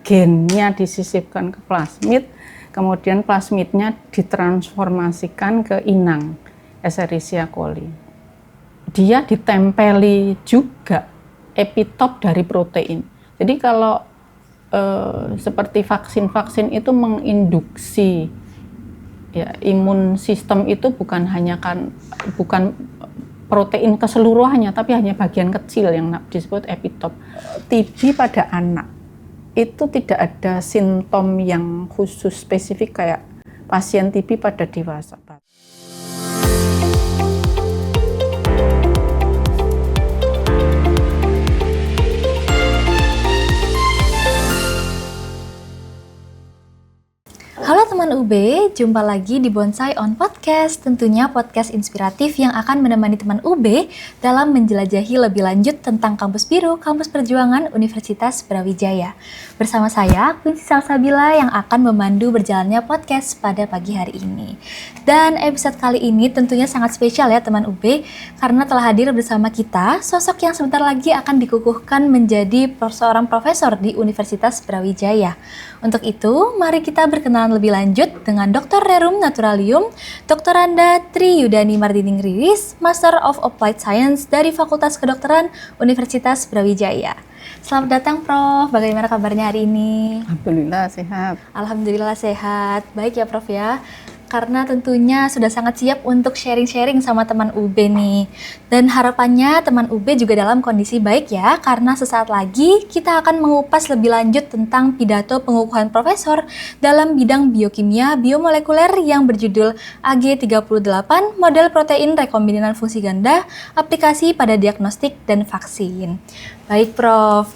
gennya disisipkan ke plasmid, kemudian plasmidnya ditransformasikan ke inang Escherichia coli. Dia ditempeli juga epitop dari protein. Jadi kalau seperti vaksin-vaksin itu menginduksi ya, imun sistem itu bukan protein keseluruhannya, tapi hanya bagian kecil yang disebut epitop. TB pada anak itu tidak ada simptom yang khusus spesifik kayak pasien TB pada dewasa. Halo teman UB, jumpa lagi di Bonsai on Podcast, tentunya podcast inspiratif yang akan menemani teman UB dalam menjelajahi lebih lanjut tentang Kampus Biru, Kampus Perjuangan Universitas Brawijaya. Bersama saya, Quincy Salsabila yang akan memandu berjalannya podcast pada pagi hari ini. Dan episode kali ini tentunya sangat spesial ya teman UB, karena telah hadir bersama kita sosok yang sebentar lagi akan dikukuhkan menjadi seorang profesor di Universitas Brawijaya. Untuk itu, mari kita berkenalan lebih lanjut dengan Dr. Rerum Naturalium, Dr. Anda Tri Yudani Mardining Riris, Master of Applied Science dari Fakultas Kedokteran Universitas Brawijaya. Selamat datang Prof, bagaimana kabarnya hari ini? Alhamdulillah sehat. Alhamdulillah sehat, baik ya Prof ya. Karena tentunya sudah sangat siap untuk sharing-sharing sama teman UB nih. Dan harapannya teman UB juga dalam kondisi baik ya, karena sesaat lagi kita akan mengupas lebih lanjut tentang pidato pengukuhan profesor dalam bidang biokimia biomolekuler yang berjudul AG38 Model Protein Rekombinan Fungsi Ganda, Aplikasi pada Diagnostik dan Vaksin. Baik Prof,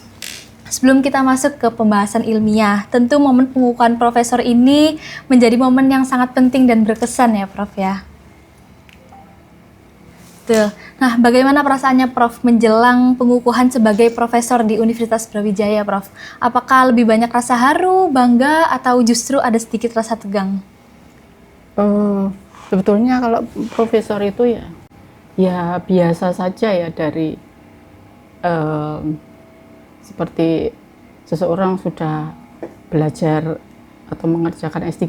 sebelum kita masuk ke pembahasan ilmiah, tentu momen pengukuhan profesor ini menjadi momen yang sangat penting dan berkesan ya Prof ya. Tuh. Nah, bagaimana perasaannya Prof menjelang pengukuhan sebagai profesor di Universitas Brawijaya Prof? Apakah lebih banyak rasa haru, bangga, atau justru ada sedikit rasa tegang? Sebetulnya kalau profesor itu ya biasa saja ya dari seperti seseorang sudah belajar atau mengerjakan S3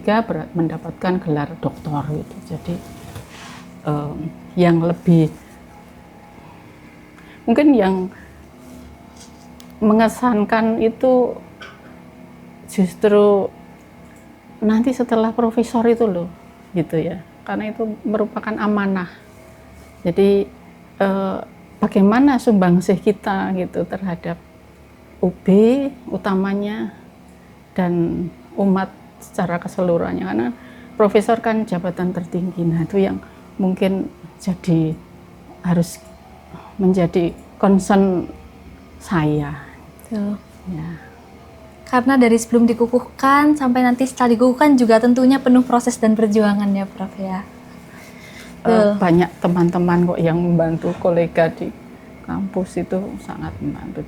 mendapatkan gelar doktor gitu. Jadi yang lebih mungkin yang mengesankan itu justru nanti setelah profesor itu loh gitu ya, karena itu merupakan amanah. Jadi bagaimana sumbangsih kita gitu terhadap UB utamanya dan umat secara keseluruhannya, karena profesor kan jabatan tertinggi. Nah itu yang mungkin harus menjadi concern saya. Ya. Karena dari sebelum dikukuhkan sampai nanti setelah dikukuhkan juga tentunya penuh proses dan perjuangan ya Prof ya. Banyak teman-teman kok yang membantu, kolega di kampus itu sangat membantu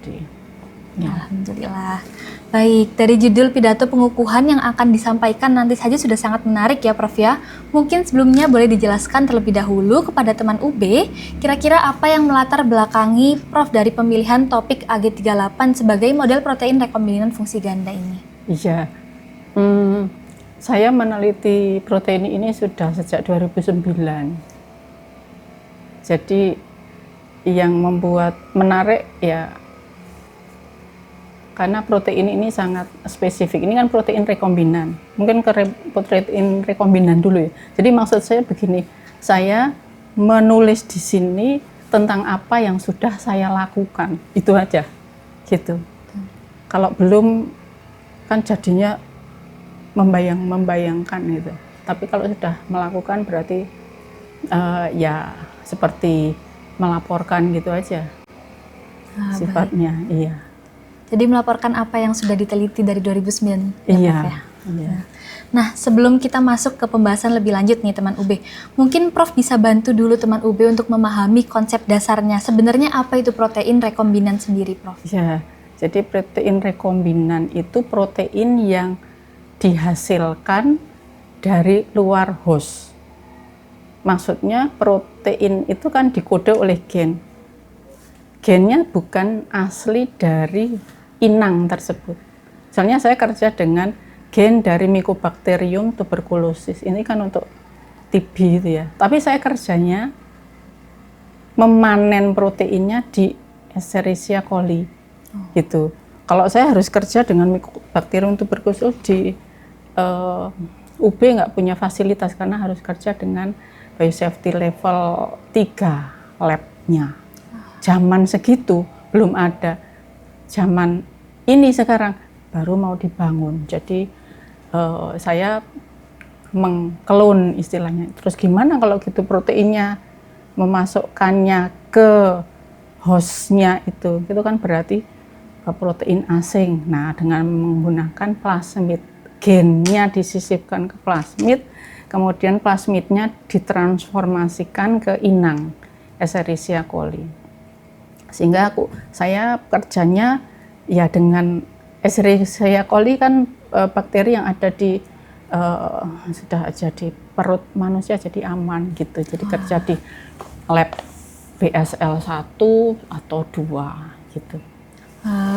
Ya. Alhamdulillah. Baik, dari judul pidato pengukuhan yang akan disampaikan nanti saja sudah sangat menarik ya Prof ya. Mungkin sebelumnya boleh dijelaskan terlebih dahulu kepada teman UB, kira-kira apa yang melatar belakangi Prof dari pemilihan topik AG38 sebagai model protein rekombinan fungsi ganda ini? Iya, saya meneliti protein ini sudah sejak 2009. Jadi yang membuat menarik ya karena protein ini sangat spesifik. Ini kan protein rekombinan. Mungkin ke protein rekombinan dulu ya. Jadi maksud saya begini, saya menulis di sini tentang apa yang sudah saya lakukan. Itu aja. Gitu. Kalau belum kan jadinya membayangkan gitu. Tapi kalau sudah melakukan berarti ya seperti melaporkan gitu aja. Sifatnya, baik. Iya. Jadi melaporkan apa yang sudah diteliti dari 2009 ya, Prof ya? Iya. Nah, sebelum kita masuk ke pembahasan lebih lanjut nih teman UB, mungkin Prof bisa bantu dulu teman UB untuk memahami konsep dasarnya. Sebenarnya apa itu protein rekombinan sendiri Prof? Ya, jadi protein rekombinan itu protein yang dihasilkan dari luar host. Maksudnya protein itu kan dikode oleh gen. Gennya bukan asli dari inang tersebut. Misalnya saya kerja dengan gen dari Mycobacterium tuberculosis, ini kan untuk TB itu ya. Tapi saya kerjanya memanen proteinnya di Escherichia coli, gitu. Kalau saya harus kerja dengan Mycobacterium tuberculosis di UB nggak punya fasilitas karena harus kerja dengan biosafety level 3 labnya. Zaman segitu belum ada. Zaman ini sekarang baru mau dibangun. Jadi saya mengklon istilahnya. Terus gimana kalau gitu proteinnya memasukkannya ke hostnya itu kan berarti protein asing. Nah, dengan menggunakan plasmid, gennya disisipkan ke plasmid, kemudian plasmidnya ditransformasikan ke inang Escherichia coli. Sehingga saya kerjanya ya dengan Escherichia coli kan bakteri yang ada di sudah jadi perut manusia jadi aman gitu. Jadi kerja di lab BSL 1 atau 2 gitu.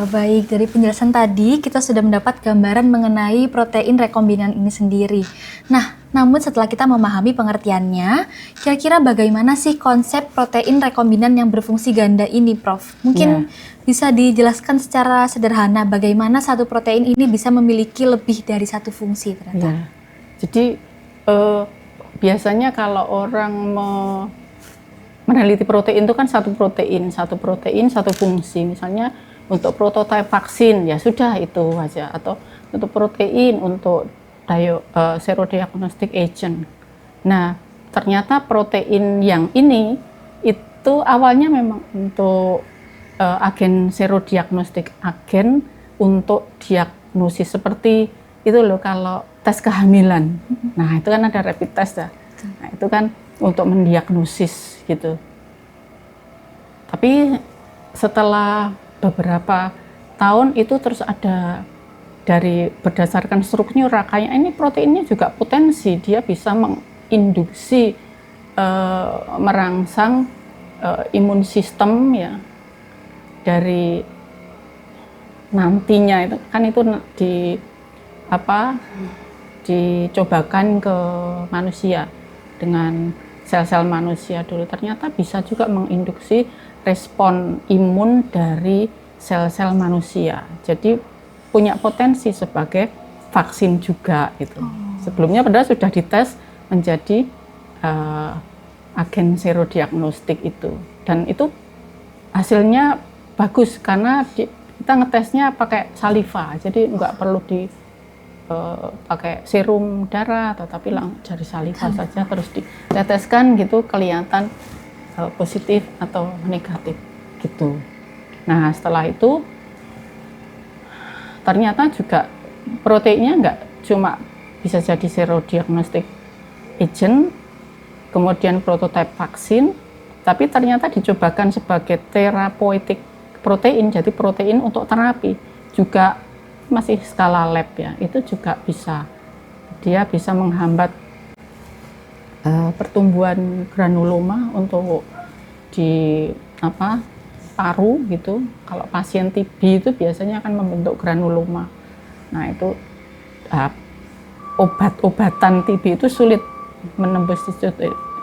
Baik, dari penjelasan tadi kita sudah mendapat gambaran mengenai protein rekombinan ini sendiri. Nah, namun setelah kita memahami pengertiannya, kira-kira bagaimana sih konsep protein rekombinan yang berfungsi ganda ini, Prof? Mungkin bisa dijelaskan secara sederhana bagaimana satu protein ini bisa memiliki lebih dari satu fungsi ternyata. Ya. Jadi biasanya kalau orang meneliti protein itu kan satu protein, satu fungsi. Misalnya untuk prototipe vaksin ya sudah itu aja, atau untuk protein untuk serodiagnostic agent. Nah, ternyata protein yang ini itu awalnya memang untuk agen serodiagnostik, agen untuk diagnosis seperti itu loh kalau tes kehamilan. Nah, itu kan ada rapid test ya. Nah, itu kan untuk mendiagnosis gitu. Tapi setelah beberapa tahun itu terus ada dari berdasarkan struktur rakanya ini proteinnya juga potensi dia bisa menginduksi merangsang imun sistem ya dari nantinya itu kan itu dicobakan ke manusia dengan sel-sel manusia dulu, ternyata bisa juga menginduksi respon imun dari sel-sel manusia. Jadi punya potensi sebagai vaksin juga gitu. Sebelumnya padahal sudah dites menjadi agen serodiagnostik itu. Dan itu hasilnya bagus karena kita ngetesnya pakai saliva. Jadi nggak perlu pakai serum darah, tetapi dari saliva saja terus diteteskan gitu kelihatan positif atau negatif gitu. Nah, setelah itu ternyata juga proteinnya nggak cuma bisa jadi serodiagnostic agent, kemudian prototipe vaksin, tapi ternyata dicobakan sebagai therapeutic protein, jadi protein untuk terapi juga masih skala lab ya, itu juga bisa, dia bisa menghambat pertumbuhan granuloma untuk di paru gitu. Kalau pasien TB itu biasanya akan membentuk granuloma. Nah itu obat-obatan TB itu sulit menembus itu.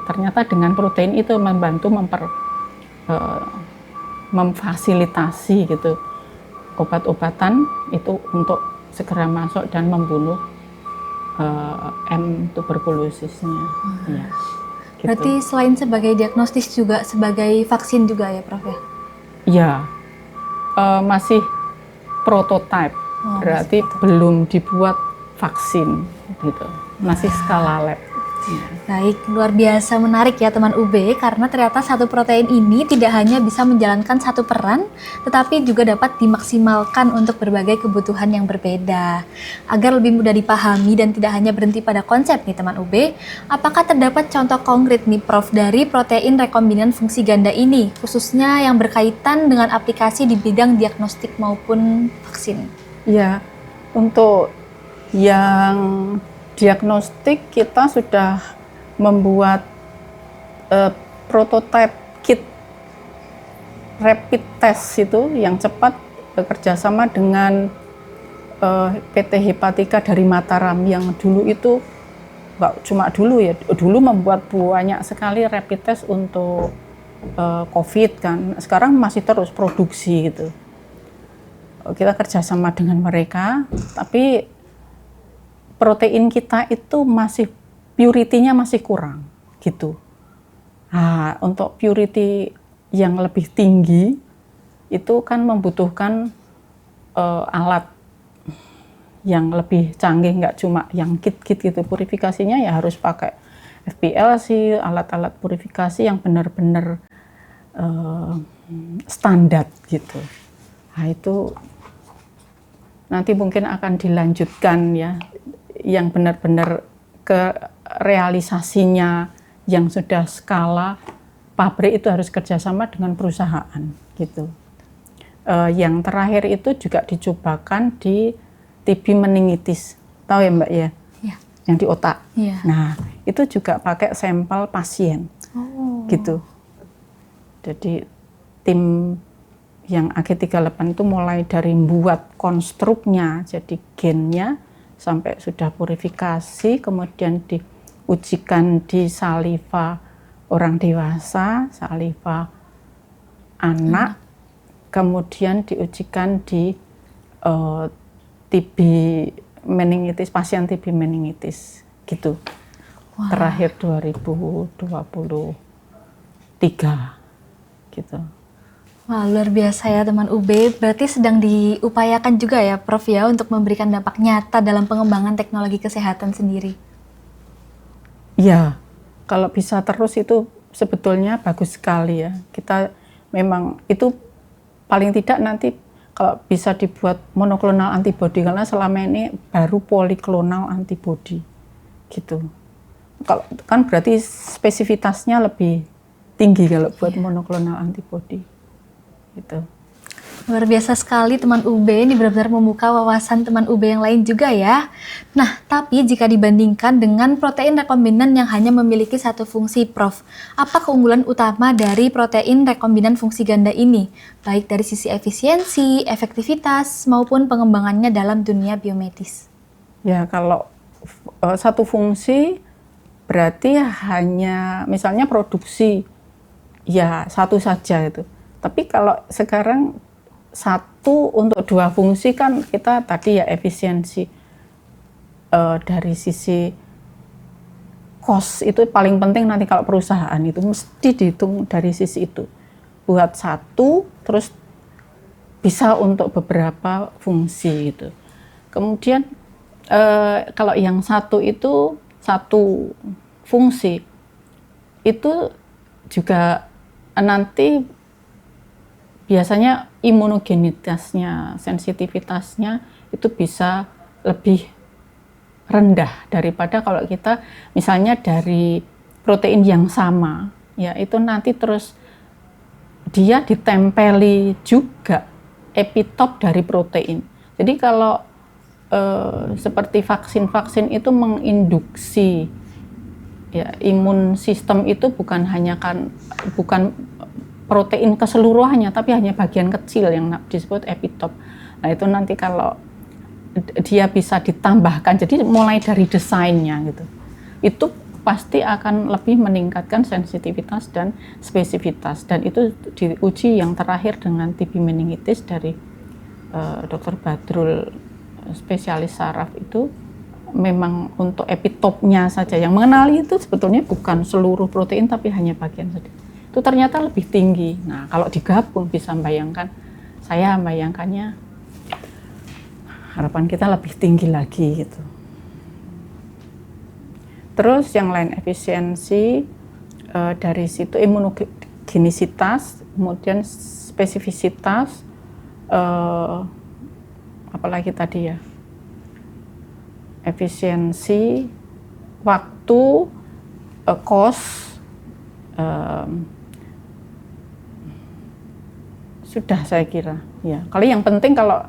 Ternyata dengan protein itu membantu memfasilitasi gitu obat-obatan itu untuk segera masuk dan membunuh M tuberculosisnya. Ya, gitu. Berarti selain sebagai diagnostis juga sebagai vaksin juga ya, Prof ya? Iya, masih prototype, berarti belum dibuat vaksin gitu, masih skala lab. Baik, luar biasa menarik ya teman UB, karena ternyata satu protein ini tidak hanya bisa menjalankan satu peran, tetapi juga dapat dimaksimalkan untuk berbagai kebutuhan yang berbeda. Agar lebih mudah dipahami dan tidak hanya berhenti pada konsep nih teman UB, apakah terdapat contoh konkret nih Prof dari protein rekombinan fungsi ganda ini, khususnya yang berkaitan dengan aplikasi di bidang diagnostik maupun vaksin? Ya, untuk yang diagnostik kita sudah membuat prototipe kit rapid test itu yang cepat bekerja sama dengan PT Hepatika dari Mataram yang dulu itu nggak cuma dulu ya, dulu membuat banyak sekali rapid test untuk COVID kan. Sekarang masih terus produksi gitu. Kita kerjasama dengan mereka, tapi protein kita itu masih purity-nya masih kurang gitu. Nah, untuk purity yang lebih tinggi itu kan membutuhkan alat yang lebih canggih, nggak cuma yang kit-kit gitu. Purifikasinya ya harus pakai FPLC, alat-alat purifikasi yang benar-benar standar gitu. Nah itu nanti mungkin akan dilanjutkan ya, yang benar-benar ke realisasinya yang sudah skala pabrik itu harus kerjasama dengan perusahaan gitu. Yang terakhir itu juga dicobakan di TB meningitis, tahu ya Mbak ya? Ya. Yang di otak. Ya. Nah itu juga pakai sampel pasien, gitu. Jadi tim yang AG38 itu mulai dari membuat konstruknya, jadi gennya, sampai sudah purifikasi, kemudian diujikan di saliva orang dewasa, saliva anak, kemudian diujikan di TB meningitis, pasien TB meningitis gitu. Wow. Terakhir 2023 gitu. Wah, luar biasa ya teman UB, berarti sedang diupayakan juga ya Prof ya untuk memberikan dampak nyata dalam pengembangan teknologi kesehatan sendiri. Ya, kalau bisa terus itu sebetulnya bagus sekali ya. Kita memang itu paling tidak nanti kalau bisa dibuat monoklonal antibody, karena selama ini baru poliklonal antibody gitu. Kalau kan berarti spesifitasnya lebih tinggi kalau buat monoklonal antibody gitu. Luar biasa sekali teman UB, ini benar-benar membuka wawasan teman UB yang lain juga ya. Nah, tapi jika dibandingkan dengan protein rekombinan yang hanya memiliki satu fungsi, Prof, apa keunggulan utama dari protein rekombinan fungsi ganda ini? Baik dari sisi efisiensi, efektivitas, maupun pengembangannya dalam dunia biomedis. Ya, kalau satu fungsi berarti hanya misalnya produksi, ya satu saja itu. Tapi kalau sekarang satu untuk dua fungsi kan kita tadi ya efisiensi, dari sisi cost itu paling penting nanti kalau perusahaan itu mesti dihitung dari sisi itu. Buat satu terus bisa untuk beberapa fungsi gitu. Kemudian kalau yang satu itu satu fungsi itu juga nanti biasanya imunogenitasnya, sensitivitasnya itu bisa lebih rendah daripada kalau kita misalnya dari protein yang sama, ya itu nanti terus dia ditempeli juga epitop dari protein. Jadi kalau seperti vaksin-vaksin itu menginduksi ya, imun sistem itu bukan protein keseluruhannya, tapi hanya bagian kecil yang disebut epitop. Nah itu nanti kalau dia bisa ditambahkan, jadi mulai dari desainnya gitu, itu pasti akan lebih meningkatkan sensitivitas dan spesifitas. Dan itu diuji yang terakhir dengan TB meningitis dari Dr. Badrul, spesialis saraf itu, memang untuk epitopnya saja yang mengenali itu sebetulnya bukan seluruh protein tapi hanya bagian sedikit. Itu ternyata lebih tinggi. Nah, kalau digabung bisa bayangkan, saya bayangkannya harapan kita lebih tinggi lagi gitu. Terus yang lain efisiensi, dari situ imunogenisitas, kemudian spesifisitas, apalagi tadi ya, efisiensi, waktu, cost, sudah saya kira ya. Kalau yang penting kalau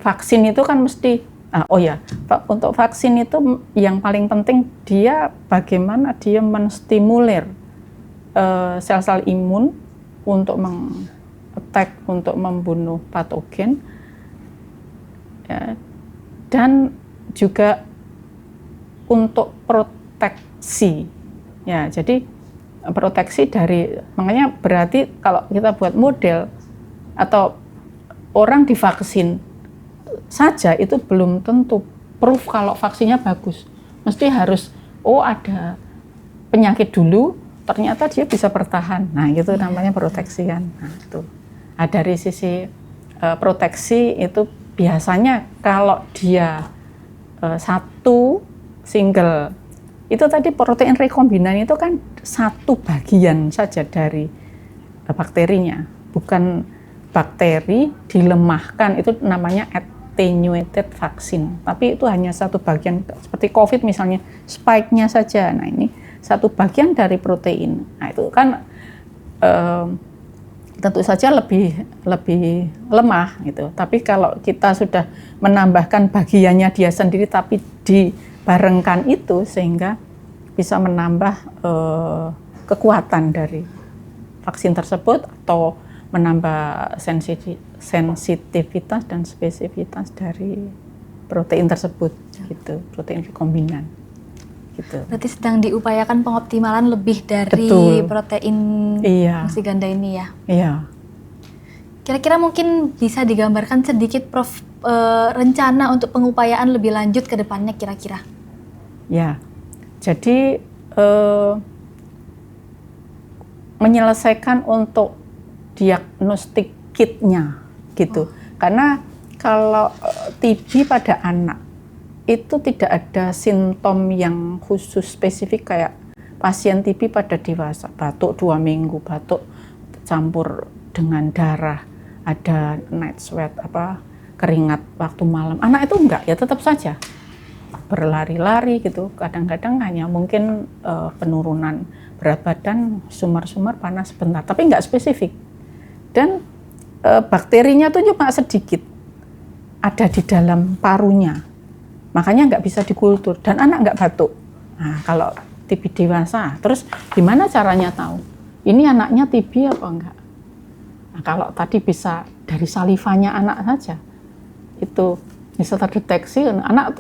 vaksin itu kan mesti untuk vaksin itu yang paling penting dia bagaimana dia menstimulir sel-sel imun untuk untuk membunuh patogen ya, dan juga untuk proteksi. Ya, jadi proteksi dari, makanya berarti kalau kita buat model atau orang divaksin saja itu belum tentu proof kalau vaksinnya bagus. Mesti harus ada penyakit dulu, ternyata dia bisa bertahan. Nah, itu namanya proteksi kan. Nah, itu. Nah, dari sisi proteksi itu biasanya kalau dia satu single, itu tadi protein rekombinan itu kan satu bagian saja dari bakterinya, bukan bakteri dilemahkan, itu namanya attenuated vaksin. Tapi itu hanya satu bagian, seperti COVID misalnya, spike-nya saja. Nah, ini satu bagian dari protein. Nah, itu kan tentu saja lebih lemah gitu. Tapi kalau kita sudah menambahkan bagiannya dia sendiri tapi dibarengkan itu, sehingga bisa menambah kekuatan dari vaksin tersebut atau menambah sensitivitas dan spesifitas dari protein tersebut gitu, protein rekombinan gitu. Berarti sedang diupayakan pengoptimalan lebih dari Betul. protein fungsi ganda ini ya. Iya. Kira-kira mungkin bisa digambarkan sedikit Prof, rencana untuk pengupayaan lebih lanjut ke depannya kira-kira? Ya, jadi menyelesaikan untuk diagnostik kitnya gitu. Karena kalau TB pada anak itu tidak ada simptom yang khusus spesifik kayak pasien TB pada dewasa, batuk 2 minggu, batuk campur dengan darah, ada night sweat, keringat waktu malam. Anak itu enggak, ya tetap saja berlari-lari gitu. Kadang-kadang hanya mungkin penurunan berat badan, sumar-sumar, panas sebentar, tapi enggak spesifik. Dan bakterinya tuh cuma sedikit ada di dalam parunya, makanya nggak bisa dikultur, dan anak nggak batuk. Nah, kalau TB dewasa, terus gimana caranya tahu ini anaknya TB apa enggak? Nah, kalau tadi bisa dari salivanya anak saja, itu bisa terdeteksi. Anak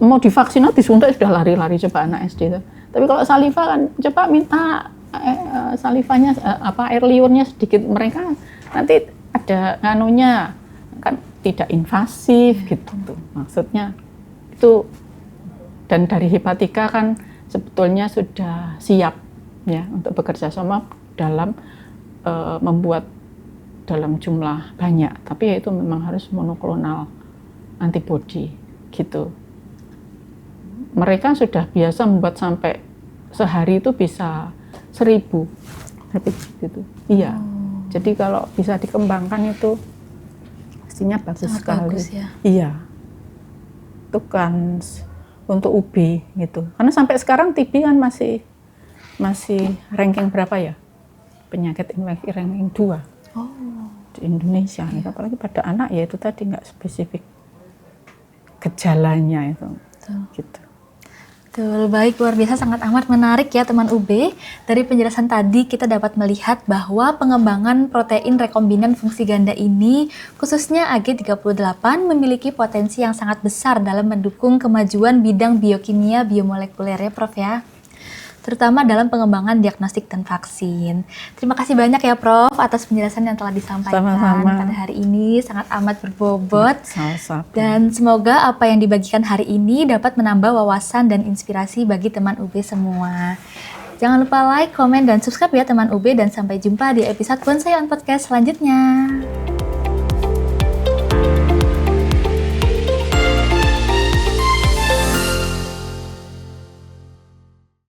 mau divaksin, disuntik sudah lari-lari, coba anak SD itu. Tapi kalau saliva kan, coba minta salivanya, air liurnya sedikit, mereka nanti ada nganunya, kan tidak invasif gitu tuh maksudnya itu. Dan dari hepatika kan sebetulnya sudah siap ya untuk bekerja sama dalam membuat dalam jumlah banyak, tapi ya itu memang harus monoklonal antibody gitu. Mereka sudah biasa membuat sampai sehari itu bisa 1000 gitu. Iya. Jadi kalau bisa dikembangkan itu pastinya bagus sangat sekali. Bagus ya. Iya. Itu kan untuk UB gitu. Karena sampai sekarang TB kan masih ranking berapa ya? Penyakit infeksi ranking 2. Di Indonesia. Iya. Apalagi pada anak ya itu tadi nggak spesifik gejalanya itu. Betul. Gitu. Betul, baik, luar biasa, sangat amat menarik ya teman UB. Dari penjelasan tadi kita dapat melihat bahwa pengembangan protein rekombinan fungsi ganda ini, khususnya AG38, memiliki potensi yang sangat besar dalam mendukung kemajuan bidang biokimia biomolekuler ya Prof ya. Terutama dalam pengembangan diagnostik dan vaksin. Terima kasih banyak ya Prof atas penjelasan yang telah disampaikan. Sama-sama. Pada hari ini, sangat amat berbobot. Sama-sama. Dan semoga apa yang dibagikan hari ini dapat menambah wawasan dan inspirasi bagi teman UB semua. Jangan lupa like, komen, dan subscribe ya teman UB, dan sampai jumpa di episode Bonsai on Podcast selanjutnya.